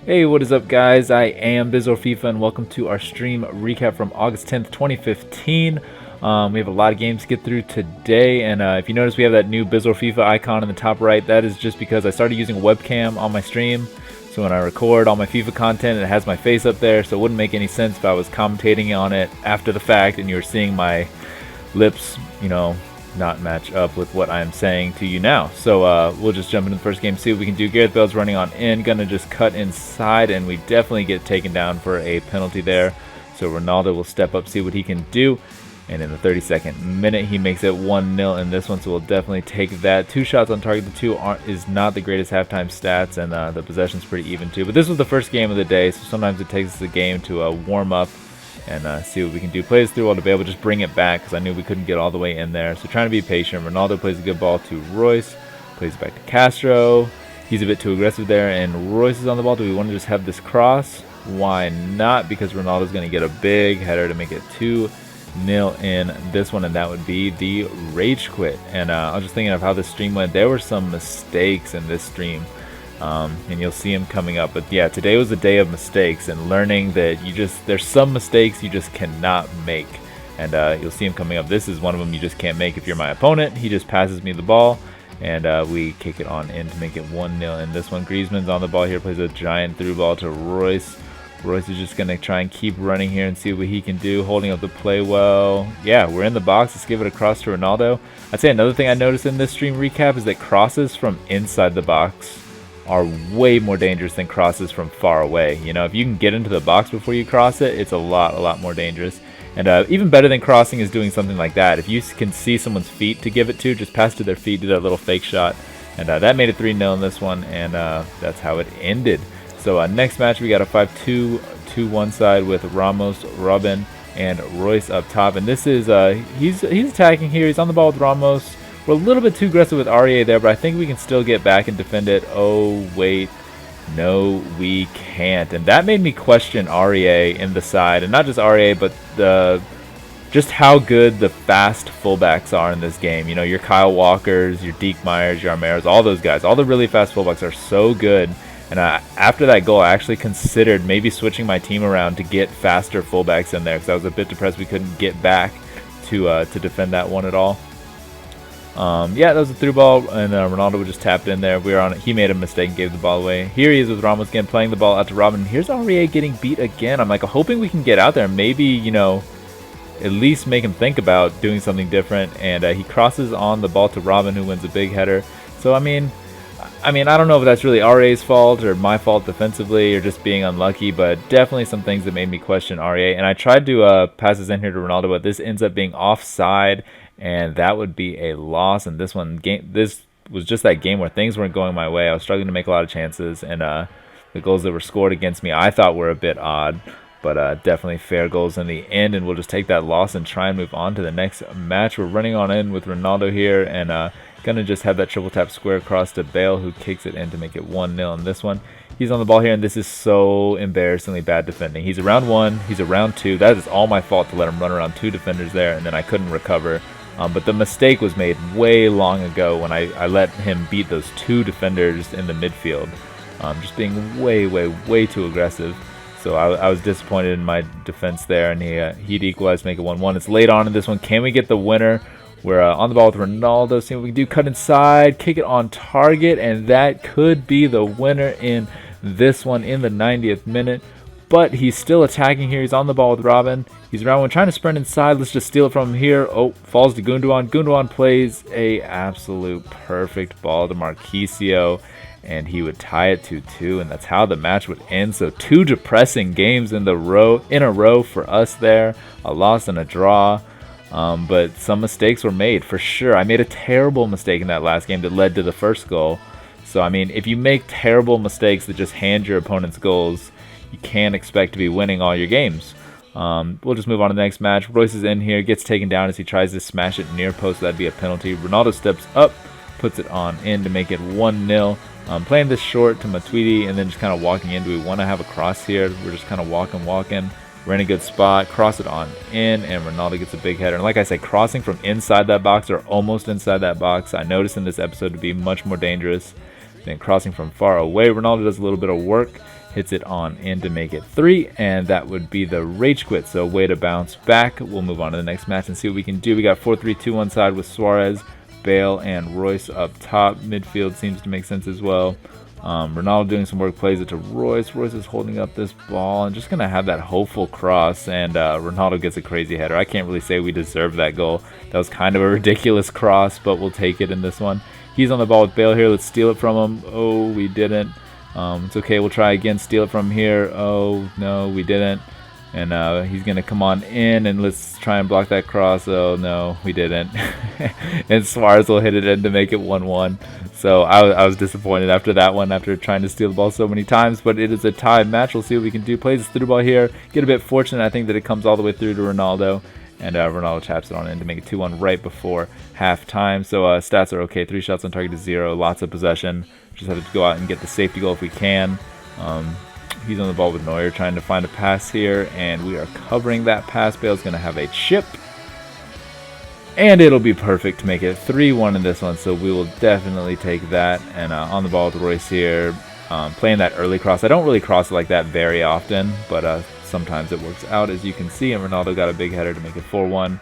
Hey, what is up, guys? I am BizorFIFA, and welcome to our stream recap from August 10th, 2015. We have a lot of games to get through today, and if you notice, we have that new BizorFIFA icon in the top right. That is just because I started using a webcam on my stream, so when I record all my FIFA content, it has my face up there, so it wouldn't make any sense if I was commentating on it after the fact and you were seeing my lips, not match up with what I'm saying to you now. So we'll just jump into the first game, see what we can do. Gareth Bale's running on in, gonna just cut inside, and we definitely get taken down for a penalty there. So Ronaldo will step up, see what he can do, and in the 32nd minute he makes it 1-0 in this one, so we'll definitely take that. 2 shots on target, the 2 is not the greatest halftime stats, and the possession's pretty even too. But this was the first game of the day, so sometimes it takes us a game to warm up and see what we can do. Plays through all to be able to just bring it back, because I knew we couldn't get all the way in there. So trying to be patient. Ronaldo plays a good ball to Royce. Plays back to Castro. He's a bit too aggressive there, and Royce is on the ball. Do we want to just have this cross? Why not? Because Ronaldo's going to get a big header to make it 2-0 in this one, and that would be the rage quit. And I was just thinking of how the stream went. There were some mistakes in this stream. And you'll see him coming up, but yeah, today was a day of mistakes and learning that there's some mistakes you just cannot make, and you'll see him coming up. This is one of them you just can't make if you're my opponent. He just passes me the ball, and we kick it on in to make it 1-0 in this one. Griezmann's on the ball here, plays a giant through ball to Royce. Royce is just going to try and keep running here and see what he can do, holding up the play well. Yeah, we're in the box. Let's give it across to Ronaldo. I'd say another thing I noticed in this stream recap is that crosses from inside the box are way more dangerous than crosses from far away. If you can get into the box before you cross it, it's a lot more dangerous. And even better than crossing is doing something like that. If you can see someone's feet to give it to, just pass to their feet, do that little fake shot. And that made it 3-0 in this one, and that's how it ended. So next match, we got a 5-2 to one side with Ramos, Robin, and Royce up top. And this is, he's attacking here. He's on the ball with Ramos. We're a little bit too aggressive with REA there, but I think we can still get back and defend it. Oh, wait. No, we can't. And that made me question REA in the side. And not just REA, but just how good the fast fullbacks are in this game. Your Kyle Walkers, your Diekmeyers, your Armeros, all those guys. All the really fast fullbacks are so good. And after that goal, I actually considered maybe switching my team around to get faster fullbacks in there, because I was a bit depressed we couldn't get back to defend that one at all. Yeah, that was a through ball, and Ronaldo just tapped in there. He made a mistake and gave the ball away. Here he is with Ramos again, playing the ball out to Robin. Here's REA getting beat again. I'm hoping we can get out there and maybe, at least make him think about doing something different. And he crosses on the ball to Robin, who wins a big header. So, I mean, I don't know if that's really REA's fault or my fault defensively or just being unlucky, but definitely some things that made me question REA. And I tried to pass this in here to Ronaldo, but this ends up being offside, and that would be a loss. And this was just that game where things weren't going my way. I was struggling to make a lot of chances, and the goals that were scored against me I thought were a bit odd, but definitely fair goals in the end, and we'll just take that loss and try and move on to the next match. We're running on in with Ronaldo here, and gonna just have that triple tap square across to Bale, who kicks it in to make it 1-0 in this one. He's on the ball here, and this is so embarrassingly bad defending. He's around 1, he's around 2. That is all my fault to let him run around 2 defenders there, and then I couldn't recover. But the mistake was made way long ago when I let him beat those 2 defenders in the midfield. Just being way too aggressive. So I was disappointed in my defense there, and he'd equalize, make it 1-1. It's late on in this one. Can we get the winner? We're on the ball with Ronaldo, seeing what we can do. Cut inside, kick it on target, and that could be the winner in this one in the 90th minute. But he's still attacking here. He's on the ball with Robin. He's around one, trying to sprint inside. Let's just steal it from him here. Oh, falls to Gundogan. Gundogan plays a absolute perfect ball to Marquisio, and he would tie it 2-2, and that's how the match would end. So 2 depressing games in a row for us there. A loss and a draw. But some mistakes were made for sure. I made a terrible mistake in that last game that led to the first goal. So, I mean, if you make terrible mistakes that just hand your opponents goals, you can't expect to be winning all your games. We'll just move on to the next match. Royce is in here, gets taken down as he tries to smash it near post. That'd be a penalty. Ronaldo steps up, puts it on in to make it 1-0. Playing this short to Matuidi and then just kind of walking in. Do we want to have a cross here? We're just kind of walking. We're in a good spot. Cross it on in, and Ronaldo gets a big header. And like I said, crossing from inside that box or almost inside that box, I noticed in this episode to be much more dangerous than crossing from far away. Ronaldo does a little bit of work hits it on in to make it 3, and that would be the rage quit. So way to bounce back. We'll move on to the next match and see what we can do. We got 4-3-2 side with Suarez, Bale, and Royce up top. Midfield seems to make sense as well. Ronaldo doing some work, plays it to Royce. Royce is holding up this ball and just going to have that hopeful cross, and Ronaldo gets a crazy header. I can't really say we deserved that goal. That was kind of a ridiculous cross, but we'll take it in this one. He's on the ball with Bale here. Let's steal it from him. Oh, we didn't. It's okay. We'll try again. Steal it from here. Oh, no, we didn't. And he's going to come on in, and let's try and block that cross. Oh, no, we didn't. And Suarez will hit it in to make it 1-1. So I was disappointed after that one, after trying to steal the ball so many times. But it is a tied match. We'll see what we can do. Plays this through ball here. Get a bit fortunate. I think that it comes all the way through to Ronaldo. And Ronaldo taps it on in to make it 2-1 right before halftime. So stats are okay. 3 shots on target to 0. Lots of possession. Just have to go out and get the safety goal if we can. He's on the ball with Neuer trying to find a pass here, and we are covering that pass. Bale's going to have a chip, and it'll be perfect to make it 3-1 in this one, so we will definitely take that. And on the ball with Royce here, playing that early cross. I don't really cross it like that very often, but sometimes it works out, as you can see, and Ronaldo got a big header to make it 4-1.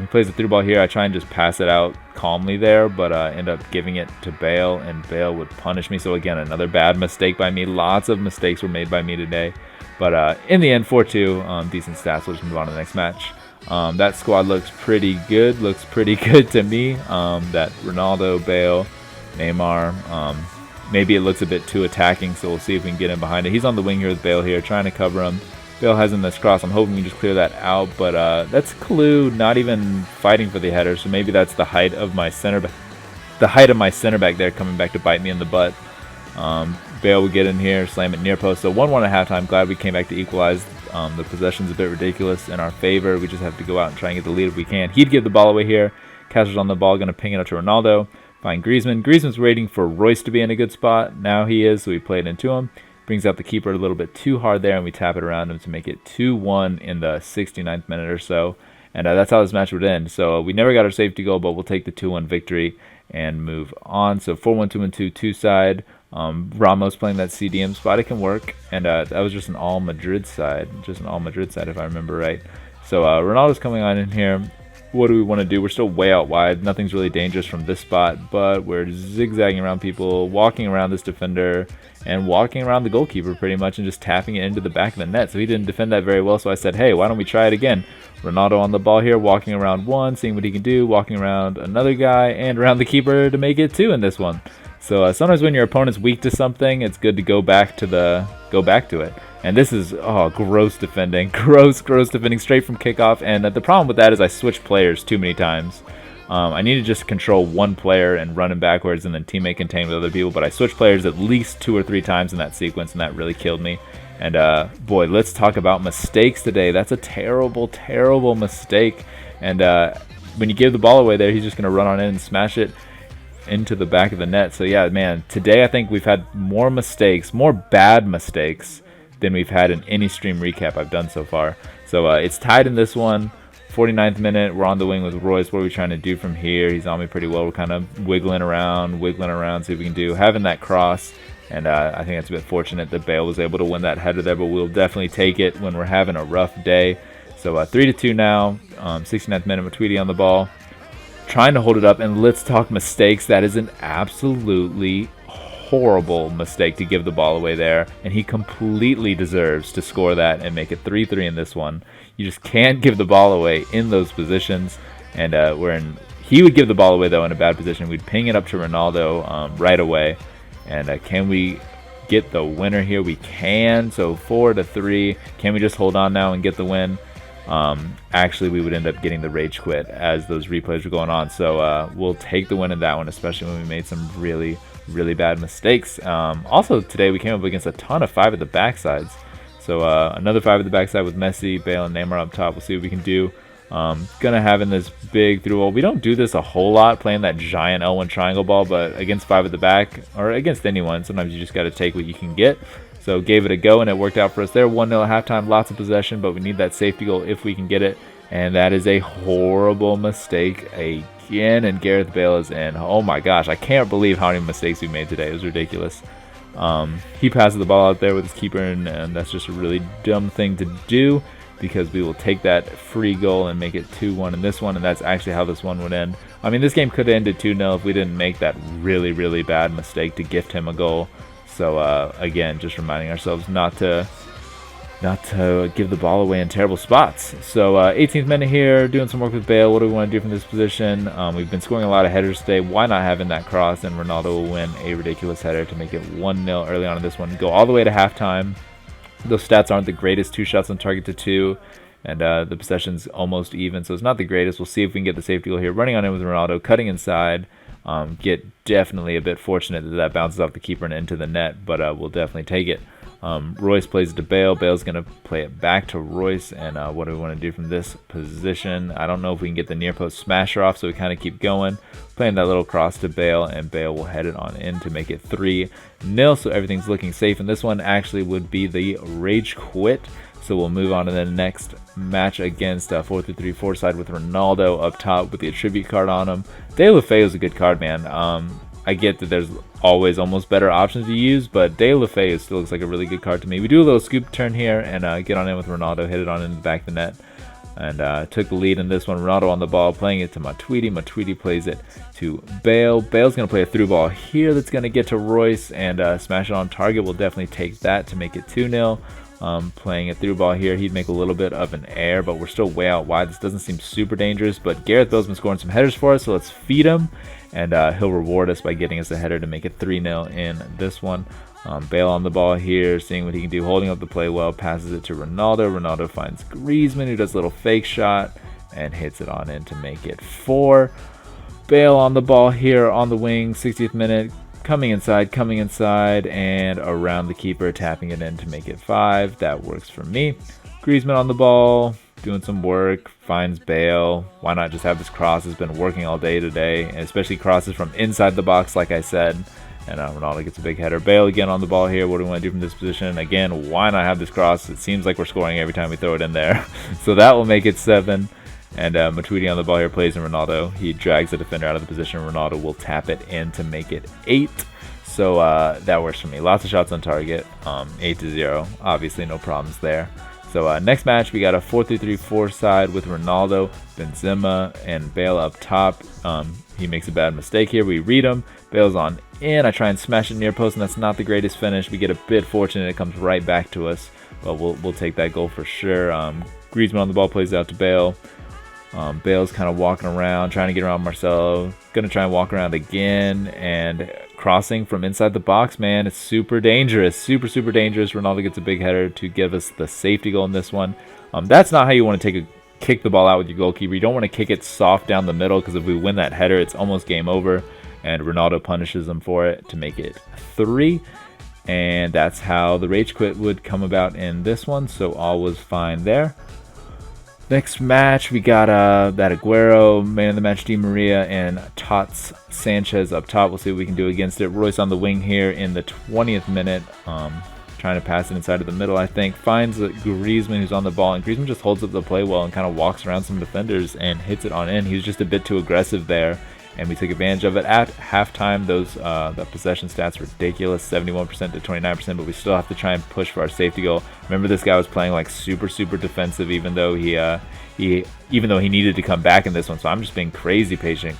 He plays the through ball here. I try and just pass it out calmly there, but end up giving it to Bale, and Bale would punish me. So again, another bad mistake by me. Lots of mistakes were made by me today. But in the end, 4-2, decent stats. We'll just move on to the next match. That squad looks pretty good. Looks pretty good to me. That Ronaldo, Bale, Neymar. Maybe it looks a bit too attacking, so we'll see if we can get in behind it. He's on the wing here with Bale here, trying to cover him. Bale has in this cross. I'm hoping we can just clear that out, but that's Kalou not even fighting for the header, so maybe that's the height of my center back. The height of my center back there coming back to bite me in the butt. Bale would get in here, slam it near post. So 1-1 at halftime. Glad we came back to equalize. The possession's a bit ridiculous in our favor. We just have to go out and try and get the lead if we can. He'd give the ball away here. Castro's on the ball, going to ping it up to Ronaldo. Find Griezmann. Griezmann's waiting for Royce to be in a good spot. Now he is, so we played into him. Brings out the keeper a little bit too hard there, and we tap it around him to make it 2-1 in the 69th minute or so. And that's how this match would end. So we never got our safety goal, but we'll take the 2-1 victory and move on. So 4-1, 2-1, 2 side. Ramos playing that CDM spot. It can work. And that was just an all Madrid side. Just an all Madrid side, if I remember right. So Ronaldo's coming on in here. What do we want to do? We're still way out wide. Nothing's really dangerous from this spot, but we're zigzagging around people, walking around this defender, and walking around the goalkeeper pretty much, and just tapping it into the back of the net. So he didn't defend that very well, so I said, hey, why don't we try it again? Ronaldo on the ball here, walking around one, seeing what he can do, walking around another guy, and around the keeper to make it 2 in this one. So sometimes when your opponent's weak to something, it's good to go back to it. And this is, gross defending. Gross defending straight from kickoff. And the problem with that is I switched players too many times. I need to just control one player and run him backwards and then teammate contain with other people. But I switched players at least 2 or 3 times in that sequence, and that really killed me. And boy, let's talk about mistakes today. That's a terrible, terrible mistake. And when you give the ball away there, he's just going to run on in and smash it into the back of the net. So yeah, man, today I think we've had more mistakes, more bad mistakes than we've had in any stream recap I've done so far. So it's tied in this one. 49th minute, we're on the wing with Royce. What are we trying to do from here? He's on me pretty well. We're kind of wiggling around, see what we can do. Having that cross, and I think it's a bit fortunate that Bale was able to win that header there, but we'll definitely take it when we're having a rough day. So 3-2 now, 69th minute, Matuidi on the ball, trying to hold it up. And let's talk mistakes. That is an absolutely horrible mistake to give the ball away there, and he completely deserves to score that and make it 3-3 in this one. You just can't give the ball away in those positions, and he would give the ball away though in a bad position. We'd ping it up to Ronaldo right away, and can we get the winner here? We can. So 4-3. Can we just hold on now and get the win? Actually, we would end up getting the rage quit as those replays were going on. So we'll take the win in that one, especially when we made some really bad mistakes. Also today we came up against a ton of 5 at the backsides. So another 5 at the backside with Messi, Bale, and Neymar up top. We'll see what we can do. Gonna have in this big through ball. We don't do this a whole lot, playing that giant L1 triangle ball, but against 5 at the back, or against anyone, sometimes you just got to take what you can get. So gave it a go, and it worked out for us there. 1-0 at halftime, lots of possession, but we need that safety goal if we can get it. And that is a horrible mistake again, and Gareth Bale is in. Oh my gosh, I can't believe how many mistakes we made today. It was ridiculous. He passes the ball out there with his keeper, and that's just a really dumb thing to do, because we will take that free goal and make it 2-1 in this one, and that's actually how this one would end. I mean, this game could have ended 2-0 if we didn't make that really, really bad mistake to gift him a goal. So again, just reminding ourselves not to give the ball away in terrible spots. So 18th minute here, doing some work with Bale. What do we want to do from this position? We've been scoring a lot of headers today. Why not have in that cross? And Ronaldo will win a ridiculous header to make it 1-0 early on in this one. Go all the way to halftime. Those stats aren't the greatest. 2 shots on target to 2. And the possession's almost even, so it's not the greatest. We'll see if we can get the safety goal here. Running on in with Ronaldo, cutting inside. Get definitely a bit fortunate that bounces off the keeper and into the net, but we'll definitely take it. Royce plays it to Bale. Bale's going to play it back to Royce. And what do we want to do from this position? I don't know if we can get the near post smasher off, so we kind of keep going. Playing that little cross to Bale, and Bale will head it on in to make it 3-0. So everything's looking safe. And this one actually would be the rage quit. So we'll move on to the next match against 4-3-3 side with Ronaldo up top with the attribute card on him. De La Feu is a good card, man. I get that there's always almost better options to use, but De La Feu still looks like a really good card to me. We do a little scoop turn here and get on in with Ronaldo, hit it on in the back of the net, and took the lead in this one. Ronaldo on the ball, playing it to Matuidi. Matuidi plays it to Bale. Bale's going to play a through ball here that's going to get to Royce and smash it on target. We'll definitely take that to make it 2-0. Playing a through ball here, he'd make a little bit of an error, but we're still way out wide. This doesn't seem super dangerous, but Gareth Bale's been scoring some headers for us, so let's feed him, and he'll reward us by getting us a header to make it 3-0 in this one. Bale on the ball here, seeing what he can do, holding up the play well, passes it to Ronaldo. Ronaldo finds Griezmann, who does a little fake shot and hits it on in to make it 4. Bale on the ball here on the wing, 60th minute. Coming inside, and around the keeper, tapping it in to make it 5. That works for me. Griezmann on the ball, doing some work, finds Bale. Why not just have his cross? Has been working all day today, and especially crosses from inside the box, like I said. And Ronaldo gets a big header. Bale again on the ball here. What do we want to do from this position? Again, why not have this cross? It seems like we're scoring every time we throw it in there. So that will make it 7. And Matuidi on the ball here plays in Ronaldo. He drags the defender out of the position. Ronaldo will tap it in to make it 8. So that works for me. Lots of shots on target. 8-0. Obviously, no problems there. So next match, we got a 4-3-3 side with Ronaldo, Benzema, and Bale up top. He makes a bad mistake here. We read him. Bale's on in. I try and smash it near post, and that's not the greatest finish. We get a bit fortunate. It comes right back to us. But we'll take that goal for sure. Griezmann on the ball plays out to Bale. Bale's kind of walking around, trying to get around Marcelo. Gonna try and walk around again, and crossing from inside the box, man, it's super dangerous. Super dangerous. Ronaldo gets a big header to give us the safety goal in this one. That's not how you want to kick the ball out with your goalkeeper. You don't want to kick it soft down the middle, because if we win that header, it's almost game over, and Ronaldo punishes them for it to make it 3. And that's how the rage quit would come about in this one, so all was fine there. Next match, we got that Aguero, man of the match, Di Maria, and Tots Sanchez up top. We'll see what we can do against it. Royce on the wing here in the 20th minute, trying to pass it inside of the middle, I think. Finds Griezmann, who's on the ball, and Griezmann just holds up the play well and kind of walks around some defenders and hits it on in. He was just a bit too aggressive there, and we took advantage of it. At halftime, the possession stats ridiculous, 71% to 29%, but we still have to try and push for our safety goal. Remember, this guy was playing like super defensive, even though he needed to come back in this one. So I'm just being crazy patient,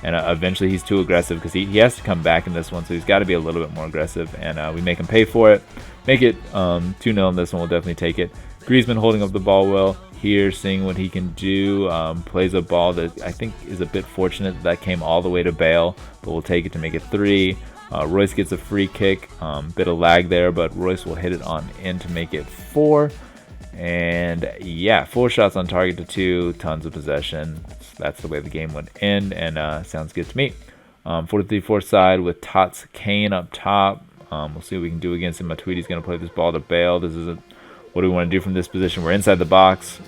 and eventually he's too aggressive, because he has to come back in this one, so he's got to be a little bit more aggressive, and we make him pay for it. Make it 2-0 in this one. We'll definitely take it. Griezmann holding up the ball well here, seeing what he can do. Plays a ball that I think is a bit fortunate that came all the way to Bale, but we'll take it to make it 3. Royce gets a free kick. Bit of lag there, but Royce will hit it on in to make it 4. And yeah, 4 shots on target to 2, tons of possession. That's the way the game would end, and sounds good to me. 4-3-4 side with Tots Kane up top. We'll see what we can do against him. Matuidi's going to play this ball to Bale. What do we want to do from this position? We're inside the box.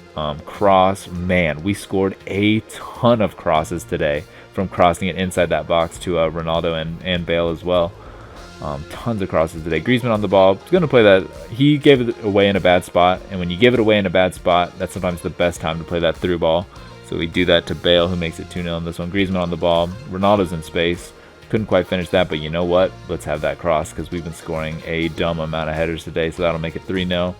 Cross. Man, we scored a ton of crosses today from crossing it inside that box to Ronaldo and Bale as well. Tons of crosses today. Griezmann on the ball. He's going to play that. He gave it away in a bad spot, and when you give it away in a bad spot, that's sometimes the best time to play that through ball. So we do that to Bale, who makes it 2-0 in this one. Griezmann on the ball. Ronaldo's in space. couldn't quite finish that, but you know what? Let's have that cross because we've been scoring a dumb amount of headers today, so that'll make it 3-0.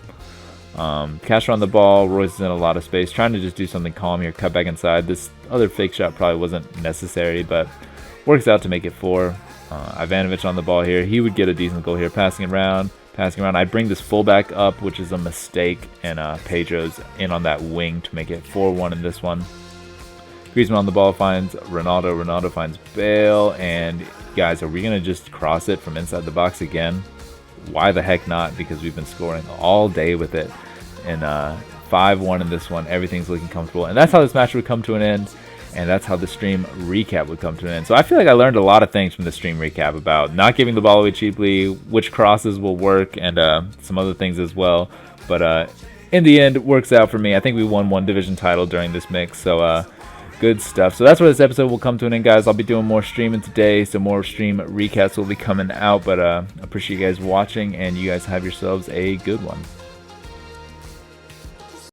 Casher on the ball. Royce is in a lot of space, trying to just do something calm here, cut back inside. This other fake shot probably wasn't necessary, but works out to make it 4. Ivanovic on the ball here. He would get a decent goal here, passing around. I bring this fullback up, which is a mistake, and Pedro's in on that wing to make it 4-1 in this one. Griezmann on the ball finds Ronaldo. Ronaldo finds Bale, and guys, are we going to just cross it from inside the box again? Why the heck not? Because we've been scoring all day with it. And 5-1 in this one. Everything's looking comfortable. And that's how this match would come to an end. And that's how the stream recap would come to an end. So I feel like I learned a lot of things from the stream recap about not giving the ball away cheaply, which crosses will work, and some other things as well. But in the end, it works out for me. I think we won 1 division title during this mix. So good stuff. So that's where this episode will come to an end, guys. I'll be doing more streaming today, so more stream recaps will be coming out. But I appreciate you guys watching, and you guys have yourselves a good one.